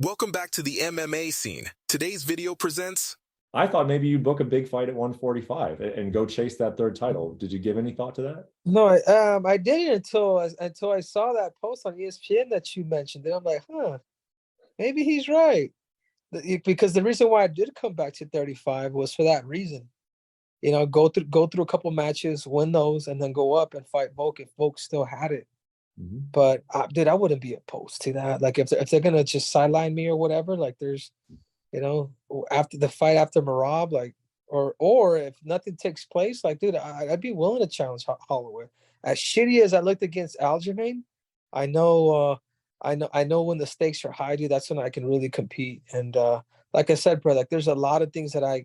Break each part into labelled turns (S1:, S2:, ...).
S1: Welcome back to the MMA Scene. Today's video presents...
S2: I thought maybe you'd book a big fight at 145 and go chase that third title. Did you give any thought to that?
S3: No, I didn't until I saw that post on ESPN that you mentioned. And I'm like, maybe he's right. Because the reason why I did come back to 35 was for that reason. You know, go through a couple matches, win those, and then go up and fight Volk if Volk still had it. But dude, I wouldn't be opposed to that. Like if they're gonna just sideline me or whatever, like there's, after the fight after Marab, like or if nothing takes place, like dude, I'd be willing to challenge Holloway. As shitty as I looked against Aljamain, I know, I know when the stakes are high, dude. That's when I can really compete. And like I said, bro, like there's a lot of things that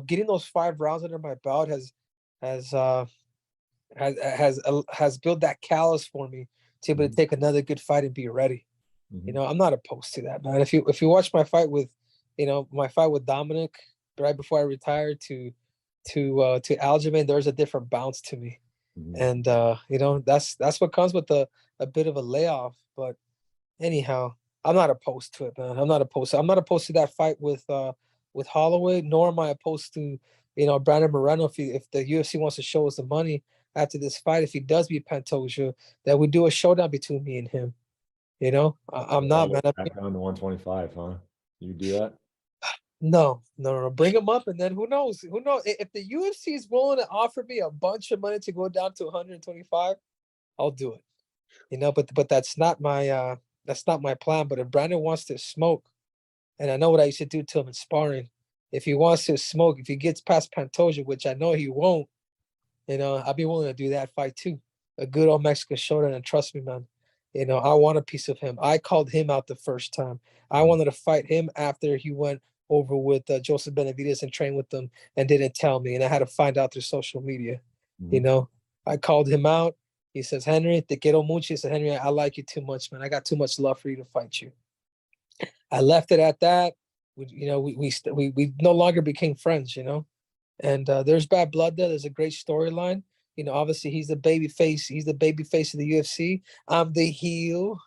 S3: getting those 5 rounds under my belt has built that callus for me to be able to take another good fight and be ready. I'm not opposed to that, man. If you watch my fight with, Dominic right before I retired to Aljamain, there's a different bounce to me, and that's what comes with a bit of a layoff. But anyhow, I'm not opposed to it, man. I'm not opposed to that fight with Holloway, nor am I opposed to Brandon Moreno if the UFC wants to show us the money after this fight, if he does beat Pantoja, that we do a showdown between me and him. I'm not, man.
S2: Back down to 125, huh? You do that?
S3: No. Bring him up, and then who knows? Who knows? If the UFC is willing to offer me a bunch of money to go down to 125, I'll do it. But that's not my plan. But if Brandon wants to smoke, and I know what I used to do to him in sparring, if he wants to smoke, if he gets past Pantoja, which I know he won't, I'll be willing to do that fight too. A good old Mexican showdown, and trust me, man. I want a piece of him. I called him out the first time. I wanted to fight him after he went over with Joseph Benavidez and trained with them and didn't tell me, and I had to find out through social media. I called him out. He says, Henry, te quiero mucho. He said, Henry, I like you too much, man. I got too much love for you to fight you. I left it at that. We no longer became friends, and there's bad blood there. There's a great storyline. Obviously he's the baby face. He's the baby face of the UFC. I'm the heel.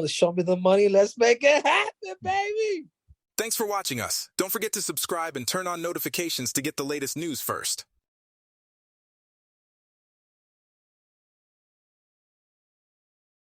S3: Show me the money. Let's make it happen, baby.
S1: Thanks for watching us. Don't forget to subscribe and turn on notifications to get the latest news first.